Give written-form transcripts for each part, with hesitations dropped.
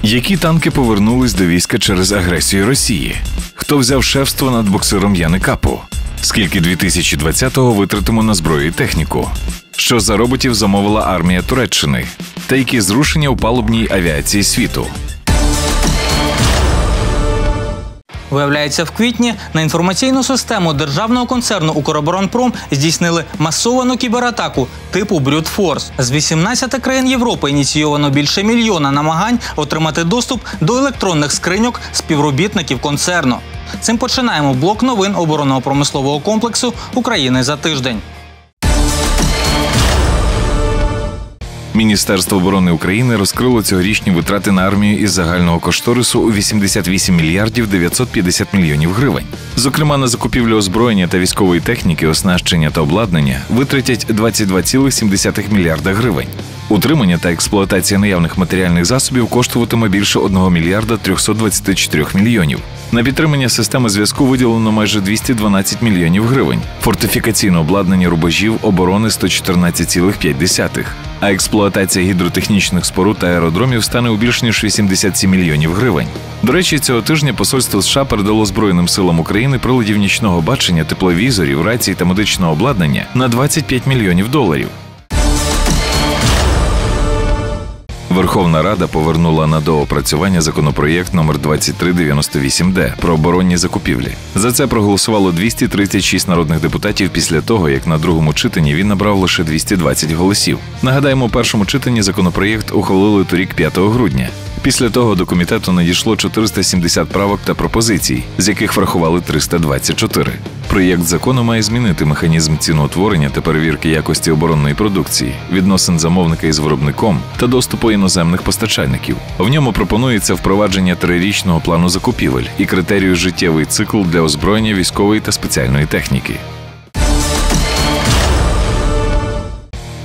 Які танки повернулись до війська через агресію Росії? Хто взяв шефство над боксером Яни Капу? Скільки 2020-го витратимо на зброю і техніку? Що за роботів замовила армія Туреччини? Та які зрушення у палубній авіації світу? Виявляється, в квітні на інформаційну систему державного концерну «Укроборонпром» здійснили масовану кібератаку типу «Брют Форс». З 18 країн Європи ініційовано більше 1 мільйона намагань отримати доступ до електронних скриньок співробітників концерну. Цим починаємо блок новин оборонного промислового комплексу України за тиждень. Міністерство оборони України розкрило цьогорічні витрати на армію із загального кошторису у 88 мільярдів 950 мільйонів гривень. Зокрема, на закупівлю озброєння та військової техніки, оснащення та обладнання витратять 22,7 мільярда гривень. Утримання та експлуатація наявних матеріальних засобів коштуватиме більше 1 мільярда 324 мільйонів. На підтримання системи зв'язку виділено майже 212 мільйонів гривень. Фортифікаційне обладнання рубежів оборони – 114,5. А експлуатація гідротехнічних споруд та аеродромів стане у більш ніж 87 мільйонів гривень. До речі, цього тижня посольство США передало Збройним силам України приладів нічного бачення, тепловізорів, рацій та медичного обладнання на 25 мільйонів доларів. Верховна Рада повернула на доопрацювання законопроєкт номер 2398-д про оборонні закупівлі. За це проголосувало 236 народних депутатів після того, як на другому читанні він набрав лише 220 голосів. Нагадаємо, у першому читанні законопроєкт ухвалили торік 5 грудня. Після того до комітету надійшло 470 правок та пропозицій, з яких врахували 324. Проєкт закону має змінити механізм ціноутворення та перевірки якості оборонної продукції, відносин замовника із виробником та доступу іноземних постачальників. В ньому пропонується впровадження 3-річного плану закупівель і критерію життєвий цикл для озброєння військової та спеціальної техніки.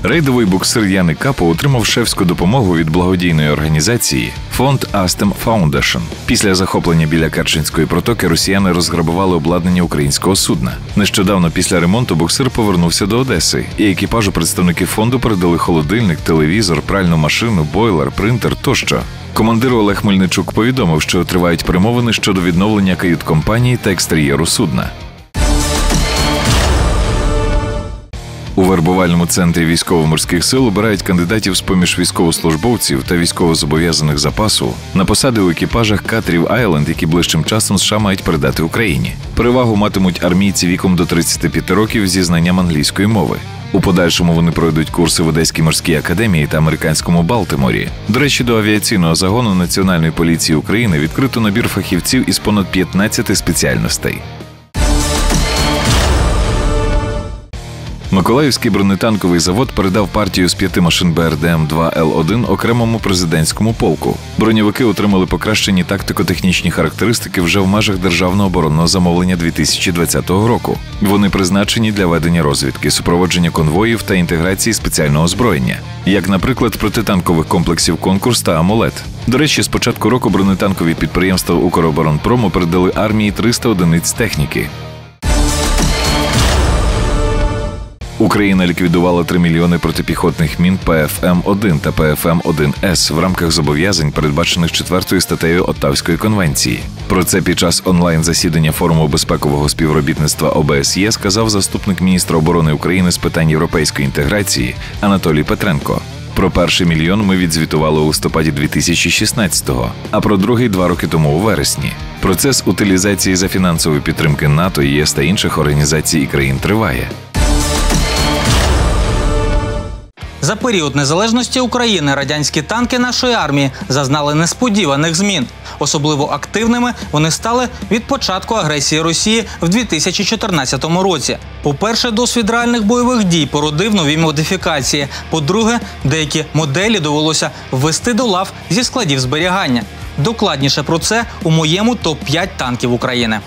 Рейдовий боксер Яни Капу отримав шефську допомогу від благодійної організації фонд Astem Foundation. Після захоплення біля Керченської протоки росіяни розграбували обладнання українського судна. Нещодавно після ремонту боксер повернувся до Одеси, і екіпажу представники фонду передали холодильник, телевізор, пральну машину, бойлер, принтер тощо. Командир Олег Мельничук повідомив, що тривають перемовини щодо відновлення кают-компанії та екстер'єру судна. У вербувальному центрі військово-морських сил обирають кандидатів з-поміж військовослужбовців та військовозобов'язаних запасу на посади у екіпажах катерів «Айленд», які ближчим часом США мають передати Україні. Перевагу матимуть армійці віком до 35 років зі знанням англійської мови. У подальшому вони пройдуть курси в Одеській морській академії та американському Балтиморі. До речі, до авіаційного загону Національної поліції України відкрито набір фахівців із понад 15 спеціальностей. Миколаївський бронетанковий завод передав партію з 5 машин БРДМ-2Л1 окремому президентському полку. Броньовики отримали покращені тактико-технічні характеристики вже в межах державного оборонного замовлення 2020 року. Вони призначені для ведення розвідки, супроводження конвоїв та інтеграції спеціального озброєння, як, наприклад, протитанкових комплексів «Конкурс» та «Амулет». До речі, з початку року бронетанкові підприємства «Укроборонпрому» передали армії 300 одиниць техніки. Україна ліквідувала 3 мільйони протипіхотних мін ПФМ-1 та ПФМ-1С в рамках зобов'язань, передбачених 4 статтею Оттавської конвенції. Про це під час онлайн-засідання форуму безпекового співробітництва ОБСЄ сказав заступник міністра оборони України з питань європейської інтеграції Анатолій Петренко. Про перший мільйон ми відзвітували у листопаді 2016-го, а про другий 2 роки тому у вересні. Процес утилізації за фінансової підтримки НАТО, ЄС та інших організацій і країн триває. За період незалежності України радянські танки нашої армії зазнали несподіваних змін. Особливо активними вони стали від початку агресії Росії в 2014 році. По-перше, досвід реальних бойових дій породив нові модифікації. По-друге, деякі моделі довелося ввести до лав зі складів зберігання. Докладніше про це у моєму топ-5 танків України.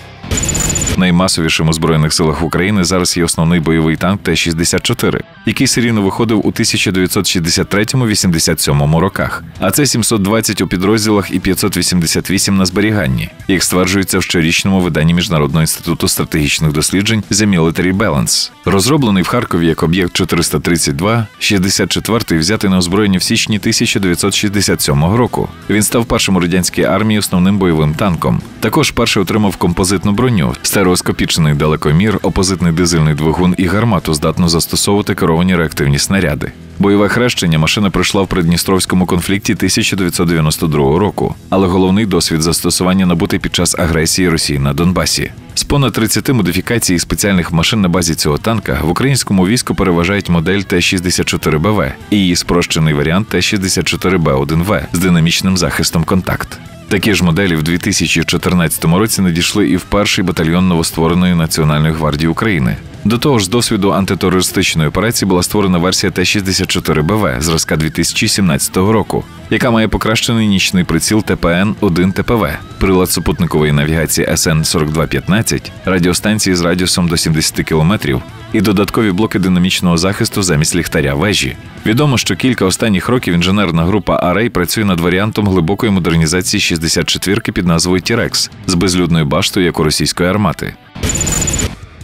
Наймасовішим у Збройних силах України зараз є основний бойовий танк Т-64, який серійно виходив у 1963-87 роках. А це 720 у підрозділах і 588 на зберіганні, як стверджується в щорічному виданні Міжнародного інституту стратегічних досліджень The Military Balance. Розроблений в Харкові як об'єкт 432, 64-й взятий на озброєння в січні 1967 року. Він став першим у радянській армії основним бойовим танком. Також перший отримав композитну броню, стереоскопічний далекомір, опозитний дизельний двигун і гармату, здатну застосовувати керовані реактивні снаряди. Бойове хрещення машина пройшла в Придністровському конфлікті 1992 року, але головний досвід застосування набутий під час агресії Росії на Донбасі. З понад 30 модифікацій і спеціальних машин на базі цього танка в українському війську переважають модель Т-64БВ і її спрощений варіант Т-64Б1В з динамічним захистом «Контакт». Такі ж моделі в 2014 році надійшли і в перший батальйон новоствореної Національної гвардії України. До того ж, з досвіду антитерористичної операції була створена версія Т-64БВ зразка 2017 року, яка має покращений нічний приціл ТПН-1ТПВ, прилад супутникової навігації СН-4215, радіостанції з радіусом до 70 км і додаткові блоки динамічного захисту замість ліхтаря вежі. Відомо, що кілька останніх років інженерна група Арей працює над варіантом глибокої модернізації 64-ки під назвою Тірекс з безлюдною баштою, як у російської армати.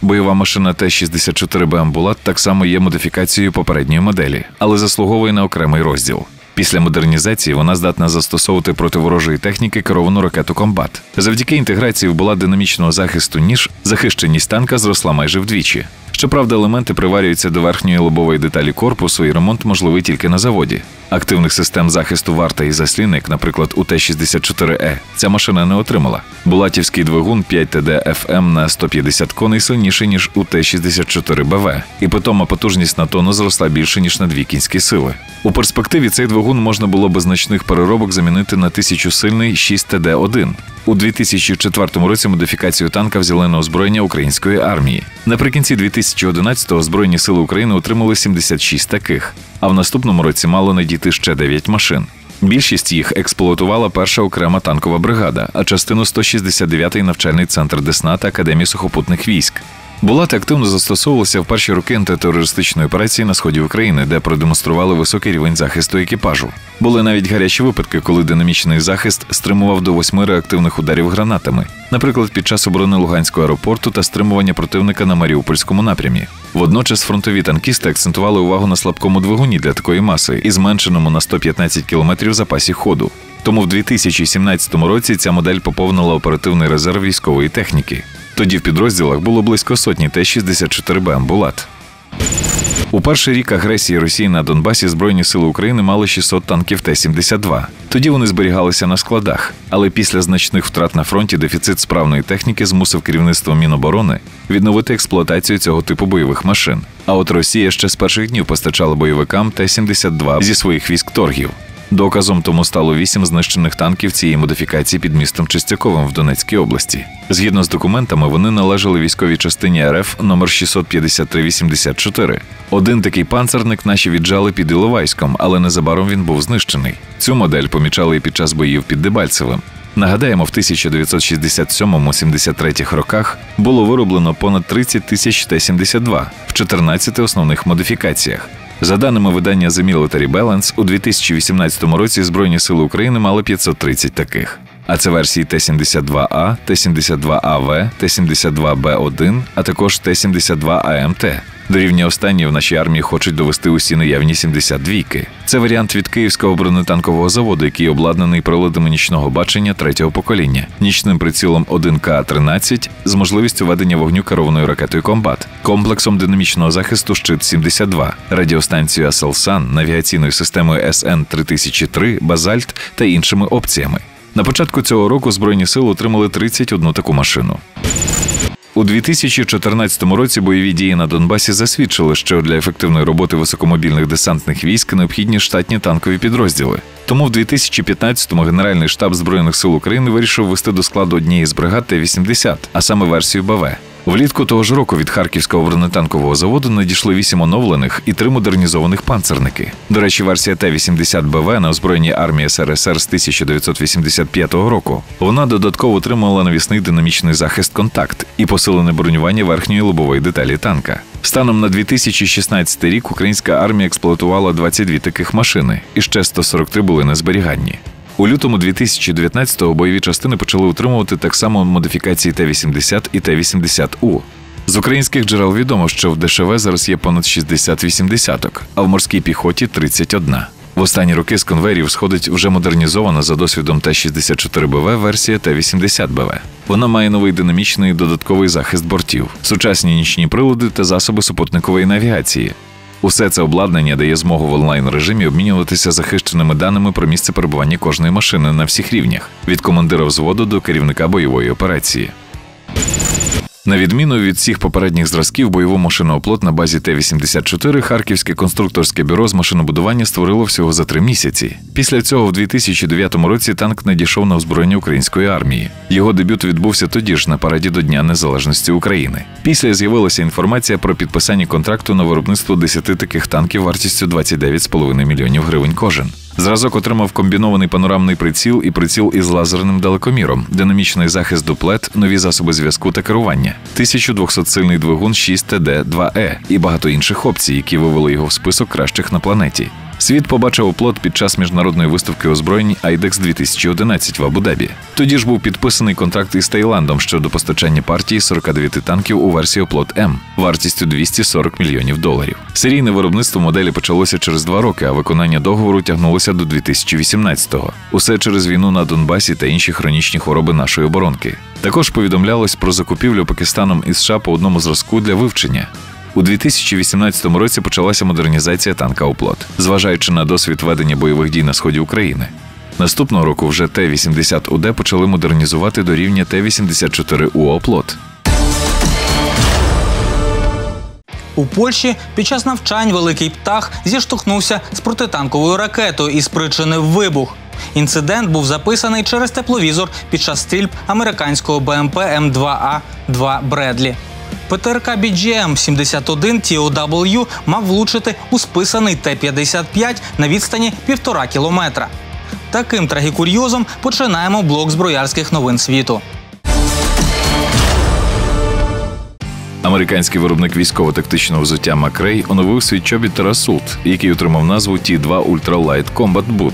Бойова машина Т-64Б «Амбулат» так само є модифікацією попередньої моделі, але заслуговує на окремий розділ. Після модернізації вона здатна застосовувати проти ворожої техніки керовану ракету «Комбат». Завдяки інтеграції в була динамічного захисту ніж, захищеність танка зросла майже вдвічі. Щоправда, елементи приварюються до верхньої лобової деталі корпусу і ремонт можливий тільки на заводі. Активних систем захисту варта і заслін, як, наприклад, у Т-64Е, ця машина не отримала. Булатівський двигун 5ТД-ФМ на 150 коней сильніший, ніж у Т-64БВ, і питома потужність на тонну зросла більше, ніж на 2 кінські сили. У перспективі цей двигун можна було без значних переробок замінити на 1000-сильний 6ТД-1. У 2004 році модифікацію танка взяли на озброєння української армії. Наприкінці 2011-го Збройні сили України отримали 76 таких, а в наступному році мало надійти ще 9 машин. Більшість їх експлуатувала перша окрема танкова бригада, а частину 169-й навчальний центр Десна та Академії сухопутних військ. Булати активно застосовувалися в перші роки антитерористичної операції на сході України, де продемонстрували високий рівень захисту екіпажу. Були навіть гарячі випадки, коли динамічний захист стримував до 8 реактивних ударів гранатами, наприклад, під час оборони Луганського аеропорту та стримування противника на Маріупольському напрямі. Водночас фронтові танкісти акцентували увагу на слабкому двигуні для такої маси і зменшеному на 115 км запасі ходу. Тому в 2017 році ця модель поповнила оперативний резерв військової техніки. Тоді в підрозділах було близько сотні Т-64Б «Амбулат». У перший рік агресії Росії на Донбасі Збройні сили України мали 600 танків Т-72. Тоді вони зберігалися на складах, але після значних втрат на фронті дефіцит справної техніки змусив керівництво Міноборони відновити експлуатацію цього типу бойових машин. А от Росія ще з перших днів постачала бойовикам Т-72 зі своїх військ-торгів. Доказом тому стало 8 знищених танків цієї модифікації під містом Чистяковим в Донецькій області. Згідно з документами, вони належали військовій частині РФ номер 65384. Один такий панцерник наші віджали під Іловайськом, але незабаром він був знищений. Цю модель помічали і під час боїв під Дебальцевим. Нагадаємо, в 1967-73 роках було вироблено понад 30 тисяч Т-72 в 14 основних модифікаціях. За даними видання The Military Balance, у 2018 році Збройні сили України мали 530 таких. А це версії Т-72А, Т-72АВ, Т-72Б1, а також Т-72АМТ. До рівня останньої в нашій армії хочуть довести усі наявні 72-ки. Це варіант від Київського бронетанкового заводу, який обладнаний приладами нічного бачення 3-го покоління, нічним прицілом 1К-13 з можливістю ведення вогню керованою ракетою «Комбат», комплексом динамічного захисту «Щит-72», радіостанцією «Аселсан», навігаційною системою СН-3003, «Базальт» та іншими опціями. На початку цього року Збройні сили отримали 31 таку машину. У 2014 році бойові дії на Донбасі засвідчили, що для ефективної роботи високомобільних десантних військ необхідні штатні танкові підрозділи. Тому в 2015-му Генеральний штаб Збройних сил України вирішив ввести до складу однієї з бригад Т-80, а саме версію БВ. Влітку того ж року від Харківського бронетанкового заводу надійшли 8 оновлених і 3 модернізованих панцерники. До речі, версія Т-80БВ на озброєнні армії СРСР з 1985 року. Вона додатково отримала навісний динамічний захист «Контакт» і посилене бронювання верхньої лобової деталі танка. Станом на 2016 рік українська армія експлуатувала 22 таких машини, і ще 143 були на зберіганні. У лютому 2019-го бойові частини почали утримувати так само модифікації Т-80 і Т-80У. З українських джерел відомо, що в ДШВ зараз є понад 60 80-ок, а в морській піхоті – 31. В останні роки з конвеєрів сходить вже модернізована за досвідом Т-64БВ версія Т-80БВ. Вона має новий динамічний додатковий захист бортів, сучасні нічні прилади та засоби супутникової навігації. Усе це обладнання дає змогу в онлайн-режимі обмінюватися захищеними даними про місце перебування кожної машини на всіх рівнях – від командира взводу до керівника бойової операції. На відміну від всіх попередніх зразків, бойову машинооплот на базі Т-84 Харківське конструкторське бюро з машинобудування створило всього за 3 місяці. Після цього в 2009 році танк надійшов на озброєння української армії. Його дебют відбувся тоді ж на параді до Дня Незалежності України. Після з'явилася інформація про підписання контракту на виробництво 10 таких танків вартістю 29,5 мільйонів гривень кожен. Зразок отримав комбінований панорамний приціл і приціл із лазерним далекоміром, динамічний захист дуплет, нові засоби зв'язку та керування, 1200-сильний двигун 6ТД-2Е і багато інших опцій, які вивели його в список кращих на планеті. Світ побачив оплот під час міжнародної виставки озброєнь IDEX 2011 в Абу-Дабі. Тоді ж був підписаний контракт із Таїландом щодо постачання партії 49 танків у версії оплот М вартістю $240 мільйонів. Серійне виробництво моделі почалося через 2 роки, а виконання договору тягнулося до 2018-го. Усе через війну на Донбасі та інші хронічні хвороби нашої оборонки. Також повідомлялось про закупівлю Пакистаном і США по одному зразку для вивчення. У 2018 році почалася модернізація танка «Оплот», зважаючи на досвід ведення бойових дій на сході України. Наступного року вже Т-80УД почали модернізувати до рівня Т-84У «Оплот». У Польщі під час навчань «Великий птах» зіштовхнувся з протитанковою ракетою і спричинив вибух. Інцидент був записаний через тепловізор під час стрільб американського БМП М2А2 «Бредлі». ПТРК BGM-71 TOW мав влучити у списаний Т-55 на відстані 1,5 кілометра. Таким трагікурйозом починаємо блок зброярських новин світу. Американський виробник військово-тактичного взуття Макрей оновив свій чобіт Terrasult, який отримав назву T2 Ultra Light Combat Boot.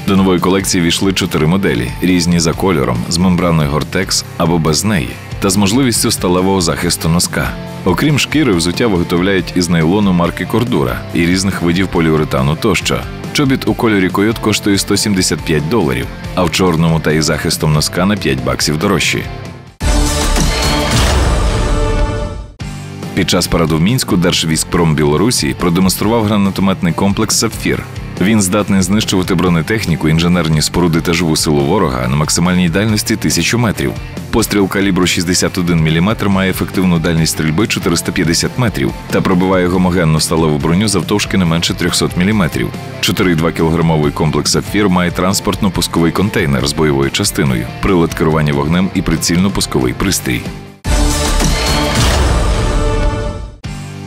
До нової колекції війшли 4 моделі, різні за кольором, з мембраною Gore-Tex або без неї, та з можливістю сталевого захисту носка. Окрім шкіри, взуття виготовляють із нейлону марки Cordura і різних видів поліуретану тощо. Чобіт у кольорі койот коштує $175, а в чорному та із захистом носка на $5 дорожчі. Під час параду в Мінську Держвійськпром Білорусі продемонстрував гранатометний комплекс «Сапфір». Він здатний знищувати бронетехніку, інженерні споруди та живу силу ворога на максимальній дальності 1000 метрів. Постріл калібру 61 мм має ефективну дальність стрільби 450 метрів та пробиває гомогенну сталеву броню завтовшки не менше 300 мм. 4,2-кілограмовий комплекс «Сапфір» має транспортно-пусковий контейнер з бойовою частиною, прилад керування вогнем і прицільно-пусковий пристрій.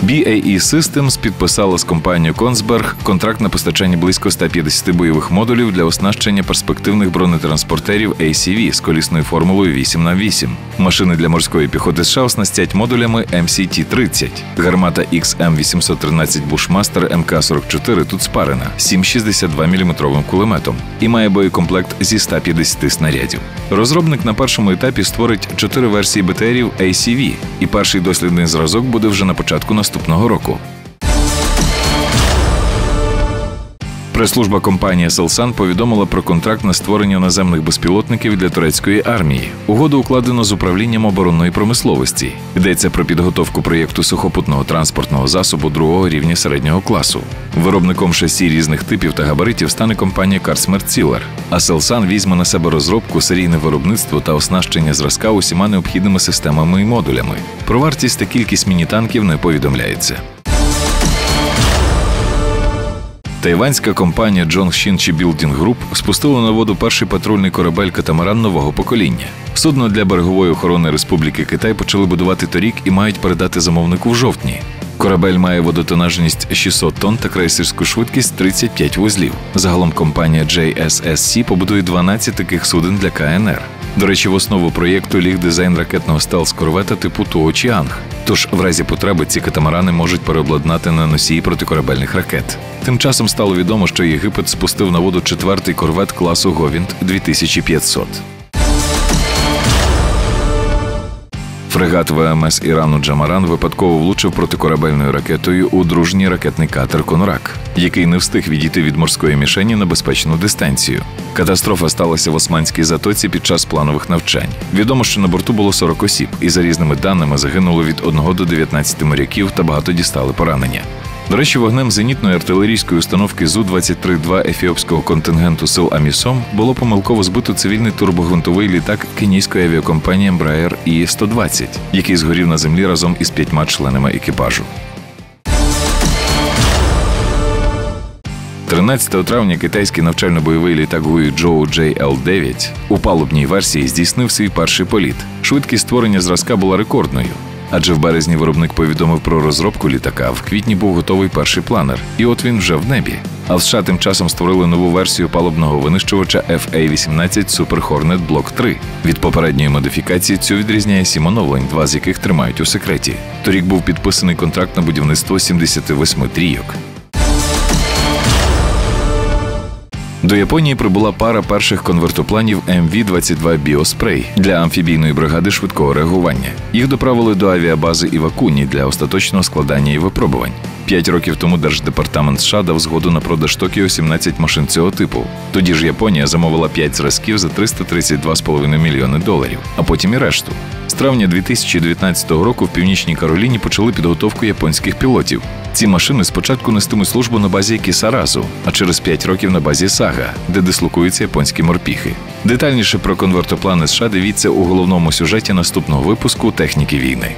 BAE Systems підписала з компанією Kongsberg контракт на постачання близько 150 бойових модулів для оснащення перспективних бронетранспортерів ACV з колісною формулою 8х8. Машини для морської піхоти США оснастять модулями MCT-30. Гармата XM813 Bushmaster МК-44 тут спарена 7,62 мм кулеметом і має боєкомплект зі 150 снарядів. Розробник на першому етапі створить 4 версії БТРів ACV, і перший дослідний зразок буде вже на початку наступного року. Прес-служба компанії Aselsan повідомила про контракт на створення наземних безпілотників для турецької армії. Угоду укладено з управлінням оборонної промисловості. Йдеться про підготовку проєкту сухопутного транспортного засобу 2-го рівня середнього класу. Виробником шасі різних типів та габаритів стане компанія Craft-Smertziller. Aselsan візьме на себе розробку, серійне виробництво та оснащення зразка усіма необхідними системами і модулями. Про вартість та кількість міні-танків не повідомляється. Тайванська компанія Zhongxin Shipbuilding Group спустила на воду перший патрульний корабель-катамаран нового покоління. Судно для берегової охорони Республіки Китай почали будувати торік і мають передати замовнику в жовтні. Корабель має водотонажність 600 тонн та крейсерську швидкість 35 вузлів. Загалом компанія JSSC побудує 12 таких суден для КНР. До речі, в основу проєкту ліг дизайн ракетного стелс-корвета типу Туочіанг. Тож, в разі потреби ці катамарани можуть переобладнати на носії протикорабельних ракет. Тим часом стало відомо, що Єгипет спустив на воду 4-й корвет класу Говінт 2500. Фрегат ВМС Ірану «Джамаран» випадково влучив протикорабельною ракетою у дружній ракетний катер «Конрак», який не встиг відійти від морської мішені на безпечну дистанцію. Катастрофа сталася в Османській затоці під час планових навчань. Відомо, що на борту було 40 осіб, і за різними даними загинуло від 1 до 19 моряків та багато дістали поранення. До речі, вогнем зенітної артилерійської установки Зу-23-2 ефіопського контингенту сил Амісом було помилково збито цивільний турбогвинтовий літак кенійської авіакомпанії Embraer І-120, який згорів на землі разом із 5 членами екіпажу. 13 травня китайський навчально-бойовий літак Гуйчжоу JL-9 у палубній версії здійснив свій перший політ. Швидкість створення зразка була рекордною. Адже в березні виробник повідомив про розробку літака, в квітні був готовий перший планер, і от він вже в небі. А в США тим часом створили нову версію палубного винищувача FA-18 Super Hornet Block 3. Від попередньої модифікації цю відрізняє 7 оновлень, 2 з яких тримають у секреті. Торік був підписаний контракт на будівництво 78 трійок. До Японії прибула пара перших конвертопланів МВ-22 «Біоспрей» для амфібійної бригади швидкого реагування. Їх доправили до авіабази Івакуні для остаточного складання і випробувань. 5 років тому Держдепартамент США дав згоду на продаж Токіо 17 машин цього типу. Тоді ж Японія замовила 5 зразків за $332,5 мільйони, а потім і решту. З травня 2019 року в Північній Кароліні почали підготовку японських пілотів. Ці машини спочатку нестимуть службу на базі Кісаразу, а через 5 років на базі Сага, де дислокуються японські морпіхи. Детальніше про конвертоплани США дивіться у головному сюжеті наступного випуску «Техніки війни».